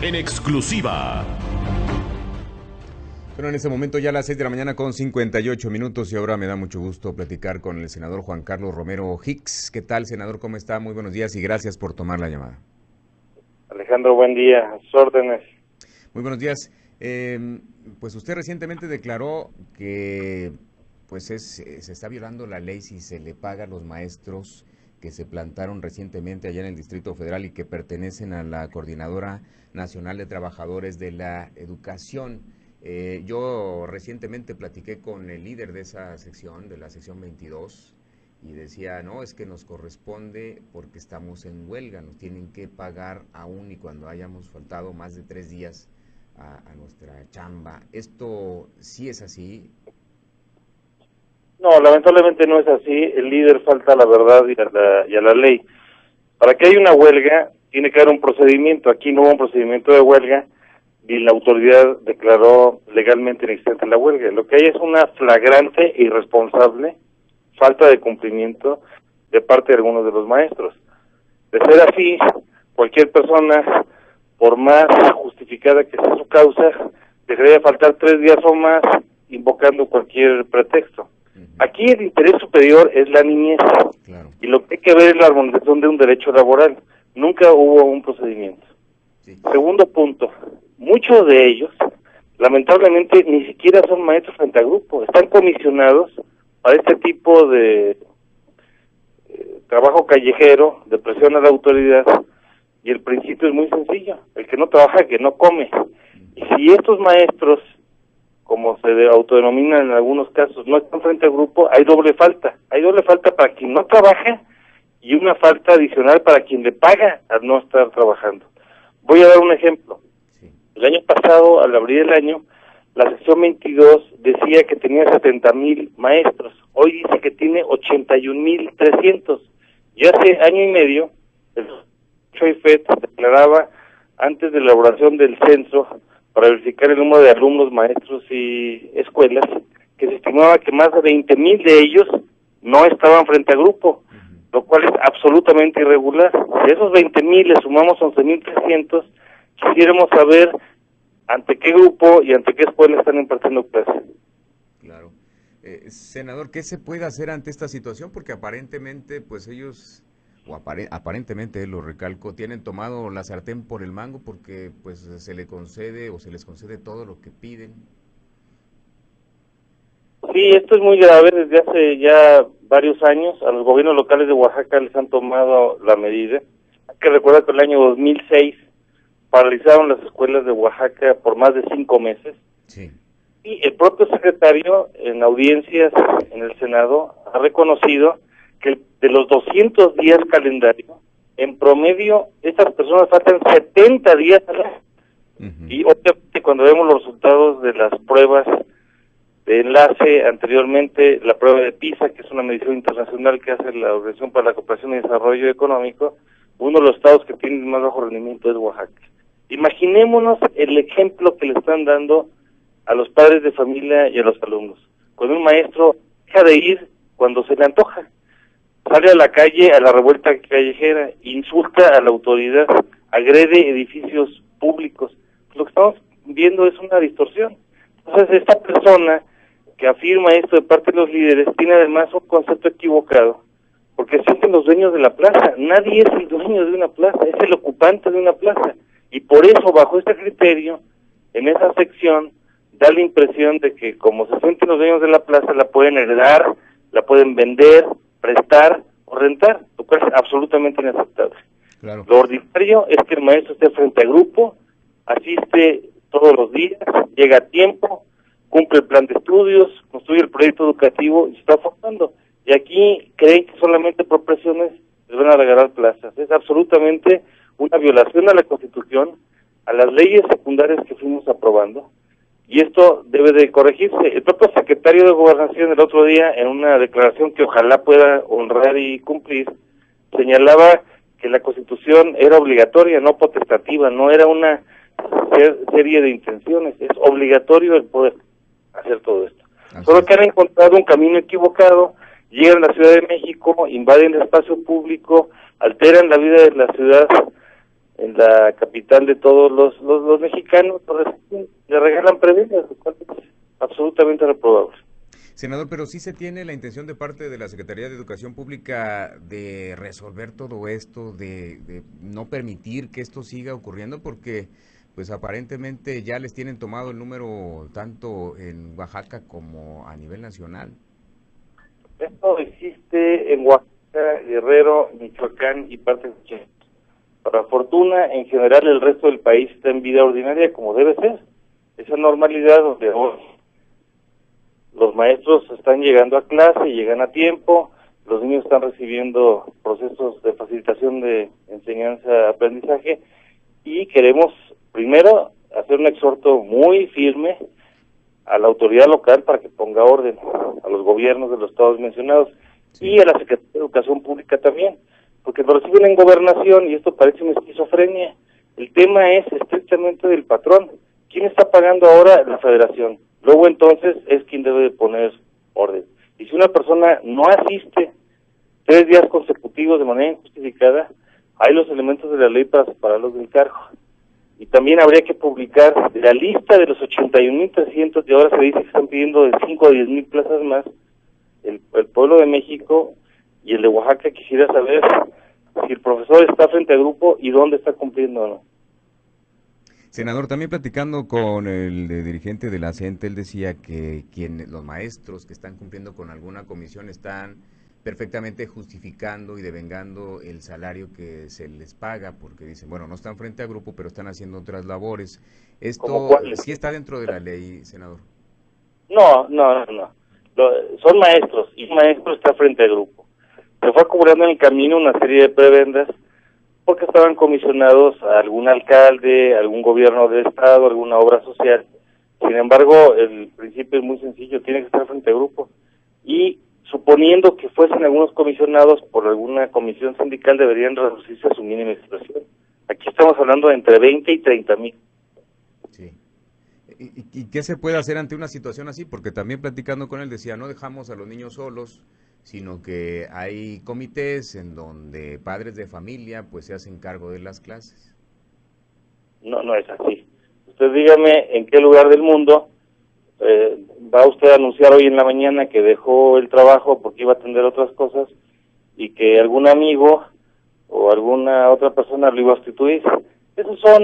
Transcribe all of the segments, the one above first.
en exclusiva. Bueno, en este momento ya a las 6 de la mañana con 58 minutos y ahora me da mucho gusto platicar con el senador Juan Carlos Romero Hicks. ¿Qué tal, senador? ¿Cómo está? Muy buenos días y gracias por tomar la llamada. Alejandro, buen día, a sus órdenes. Muy buenos días. Pues usted recientemente declaró que se está violando la ley si se le paga a los maestros que se plantaron recientemente allá en el Distrito Federal y que pertenecen a la Coordinadora Nacional de Trabajadores de la Educación. Yo recientemente platiqué con el líder de esa sección, de la sección 22, y decía, no, es que nos corresponde porque estamos en huelga, nos tienen que pagar aún y cuando hayamos faltado más de 3 días a nuestra chamba. ¿Esto sí es así? No, lamentablemente no es así. El líder falta a la verdad y a la ley. Para que haya una huelga, tiene que haber un procedimiento. Aquí no hubo un procedimiento de huelga y la autoridad declaró legalmente inexistente la huelga. Lo que hay es una flagrante e irresponsable falta de cumplimiento de parte de algunos de los maestros. De ser así, cualquier persona, por más justificada que sea su causa, debería faltar 3 días o más invocando cualquier pretexto. Aquí el interés superior es la niñez, Claro. y lo que hay que ver es la armonización de un derecho laboral. Nunca hubo un procedimiento. Sí. Segundo punto, muchos de ellos, lamentablemente, ni siquiera son maestros frente a grupo, están comisionados para este tipo de trabajo callejero, de presión a la autoridad, y el principio es muy sencillo: el que no trabaja, que no come. Y si estos maestros, como se autodenominan en algunos casos, no están frente al grupo, hay doble falta. Hay doble falta para quien no trabaja y una falta adicional para quien le paga al no estar trabajando. Voy a dar un ejemplo. Sí. El año pasado, al abrir el año, la sección 22 decía que tenía 70,000 maestros. Hoy dice que tiene 81,300. Y hace año y medio, el FED declaraba, antes de la elaboración del censo, para verificar el número de alumnos, maestros y escuelas, que se estimaba que más de 20,000 de ellos no estaban frente a grupo, lo cual es absolutamente irregular. Si a esos 20,000 le sumamos 11,300, quisiéramos saber ante qué grupo y ante qué escuela están impartiendo clases. Claro. Senador, ¿qué se puede hacer ante esta situación? Porque aparentemente, pues ellos, aparentemente, lo recalco, tienen tomado la sartén por el mango porque pues se le concede o se les concede todo lo que piden. Sí, esto es muy grave. Desde hace ya varios años a los gobiernos locales de Oaxaca les han tomado la medida. Hay que recordar que el año 2006 paralizaron las escuelas de Oaxaca por más de 5 meses. Sí. Y el propio secretario, en audiencias en el Senado, ha reconocido que de los 200 días calendario, en promedio, estas personas faltan 70 días al año. Y obviamente cuando vemos los resultados de las pruebas de enlace, anteriormente la prueba de PISA, que es una medición internacional que hace la Organización para la Cooperación y Desarrollo Económico, uno de los estados que tiene más bajo rendimiento es Oaxaca. Imaginémonos el ejemplo que le están dando a los padres de familia y a los alumnos. Cuando un maestro deja de ir cuando se le antoja, sale a la calle, a la revuelta callejera, insulta a la autoridad, agrede edificios públicos. Lo que estamos viendo es una distorsión. Entonces, esta persona que afirma esto de parte de los líderes tiene además un concepto equivocado, porque se sienten los dueños de la plaza. Nadie es el dueño de una plaza, es el ocupante de una plaza. Y por eso, bajo este criterio, en esa sección, da la impresión de que como se sienten los dueños de la plaza, la pueden heredar, la pueden vender, prestar o rentar, lo cual es absolutamente inaceptable. Claro. Lo ordinario es que el maestro esté frente al grupo, asiste todos los días, llega a tiempo, cumple el plan de estudios, construye el proyecto educativo y se está formando. Y aquí creen que solamente por presiones les van a regalar plazas. Es absolutamente una violación a la Constitución, a las leyes secundarias que fuimos aprobando, y esto debe de corregirse. El propio secretario de Gobernación el otro día, en una declaración que ojalá pueda honrar y cumplir, señalaba que la Constitución era obligatoria, no potestativa, no era una serie de intenciones, es obligatorio el poder hacer todo esto. Solo que han encontrado un camino equivocado, llegan a la Ciudad de México, invaden el espacio público, alteran la vida de la ciudad en la capital de todos los mexicanos, le regalan prebendas, lo cual es absolutamente reprobable. Senador, pero sí se tiene la intención de parte de la Secretaría de Educación Pública de resolver todo esto, de no permitir que esto siga ocurriendo, porque pues aparentemente ya les tienen tomado el número tanto en Oaxaca como a nivel nacional. Esto existe en Oaxaca, Guerrero, Michoacán y partes de Chiapas. Para fortuna, en general el resto del país está en vida ordinaria como debe ser. Esa normalidad donde hoy los maestros están llegando a clase, llegan a tiempo, los niños están recibiendo procesos de facilitación de enseñanza-aprendizaje y queremos primero hacer un exhorto muy firme a la autoridad local para que ponga orden, a los gobiernos de los estados mencionados y a la Secretaría de Educación Pública también, porque lo reciben en gobernación y esto parece una esquizofrenia. El tema es estrictamente del patrón. ¿Quién está pagando ahora? La federación. Luego entonces es quien debe de poner orden. Y si una persona no asiste 3 días consecutivos de manera injustificada, hay los elementos de la ley para separarlos del cargo. Y también habría que publicar la lista de los 81.300, y ahora se dice que están pidiendo de 5 a 10,000 plazas más. El pueblo de México y el de Oaxaca quisiera saber si el profesor está frente al grupo y dónde está cumpliendo o no. Senador, también platicando con el dirigente de la CENTE, él decía que los maestros que están cumpliendo con alguna comisión están perfectamente justificando y devengando el salario que se les paga, porque dicen, bueno, no están frente al grupo, pero están haciendo otras labores. ¿Esto sí está dentro de la ley, senador? No. Son maestros, y un maestro está frente al grupo. Se fue acumulando en el camino una serie de prebendas porque estaban comisionados a algún alcalde, algún gobierno del estado, alguna obra social. Sin embargo, el principio es muy sencillo, tiene que estar frente al grupo. Y suponiendo que fuesen algunos comisionados por alguna comisión sindical, deberían reducirse a su mínima expresión. Aquí estamos hablando de entre 20 y 30,000. Sí. ¿Y qué se puede hacer ante una situación así? Porque también platicando con él decía, no dejamos a los niños solos, sino que hay comités en donde padres de familia pues se hacen cargo de las clases. No es así. Usted dígame en qué lugar del mundo va usted a anunciar hoy en la mañana que dejó el trabajo porque iba a atender otras cosas y que algún amigo o alguna otra persona lo iba a sustituir. Esos son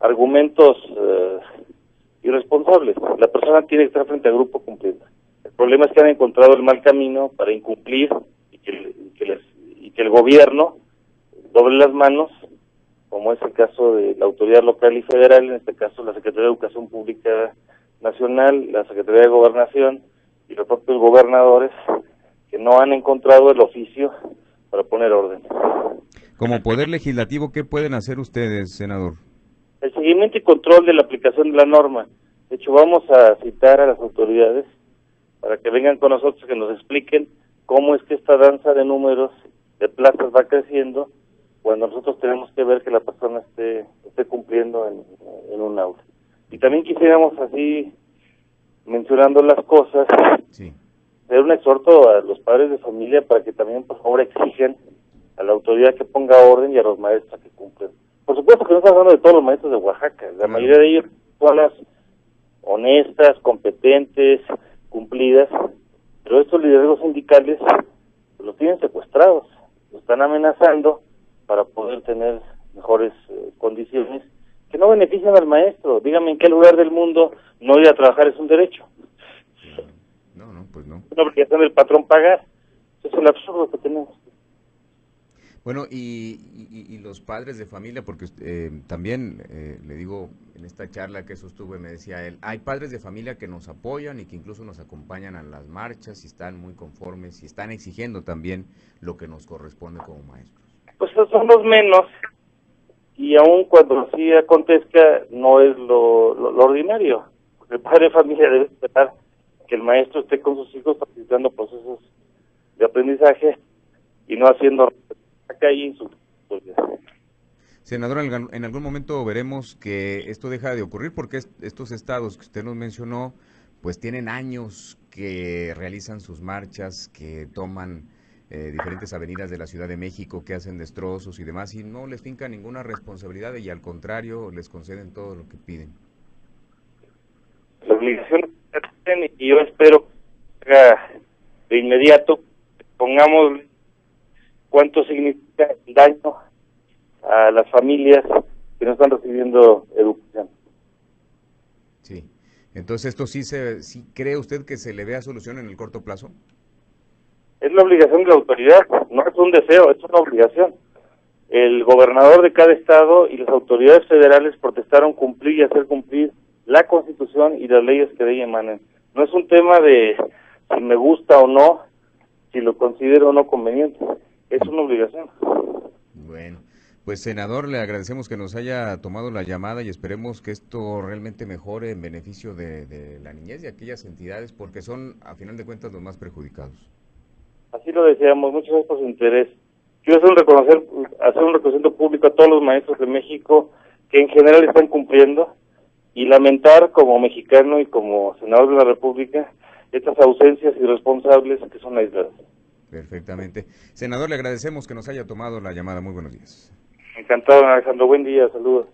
argumentos irresponsables. La persona tiene que estar frente al grupo cumpliendo. El problema es que han encontrado el mal camino para incumplir y que el gobierno doble las manos, como es el caso de la autoridad local y federal, en este caso la Secretaría de Educación Pública Nacional, la Secretaría de Gobernación y los propios gobernadores, que no han encontrado el oficio para poner orden. Como Poder Legislativo, ¿qué pueden hacer ustedes, senador? El seguimiento y control de la aplicación de la norma. De hecho, vamos a citar a las autoridades para que vengan con nosotros, que nos expliquen cómo es que esta danza de números de plazas va creciendo cuando nosotros tenemos que ver que la persona esté cumpliendo en un aula. Y también quisiéramos, así mencionando las cosas, hacer un exhorto a los padres de familia para que también por favor exigen a la autoridad que ponga orden y a los maestros que cumplen. Por supuesto que no estamos hablando de todos los maestros de Oaxaca, la mayoría de ellos son personas honestas, competentes, cumplidas, pero estos liderazgos sindicales los tienen secuestrados, los están amenazando para poder tener mejores condiciones que no benefician al maestro. Dígame en qué lugar del mundo no ir a trabajar es un derecho. Pues no. Es una obligación del patrón pagar. Eso es el absurdo que tenemos. Bueno, y los padres de familia, porque también le digo, en esta charla que sostuve me decía él, hay padres de familia que nos apoyan y que incluso nos acompañan a las marchas y están muy conformes y están exigiendo también lo que nos corresponde como maestros. Pues son los menos, y aun cuando así acontezca, no es lo ordinario. Porque el padre de familia debe esperar que el maestro esté con sus hijos facilitando procesos de aprendizaje y no haciendo calle en su... Senador, en algún momento veremos que esto deja de ocurrir porque estos estados que usted nos mencionó pues tienen años que realizan sus marchas, que toman diferentes avenidas de la Ciudad de México que hacen destrozos y demás, y no les fincan ninguna responsabilidad y al contrario les conceden todo lo que piden. La obligación y yo espero que haga de inmediato, pongamos cuánto significa el daño a las familias que no están recibiendo educación. Sí, entonces esto sí cree usted que se le vea solución en el corto plazo. Es la obligación de la autoridad, no es un deseo, es una obligación. El gobernador de cada estado y las autoridades federales protestaron cumplir y hacer cumplir la Constitución y las leyes que de ella emanen. No es un tema de si me gusta o no, si lo considero o no conveniente, es una obligación. Bueno, pues senador, le agradecemos que nos haya tomado la llamada y esperemos que esto realmente mejore en beneficio de la niñez y aquellas entidades, porque son, a final de cuentas, los más perjudicados. Así lo deseamos, muchas gracias por su interés. Quiero hacer un reconocimiento público a todos los maestros de México que en general están cumpliendo y lamentar como mexicano y como senador de la República estas ausencias irresponsables que son aisladas. Perfectamente. Senador, le agradecemos que nos haya tomado la llamada. Muy buenos días. Encantado, Alejandro. Buen día, saludos.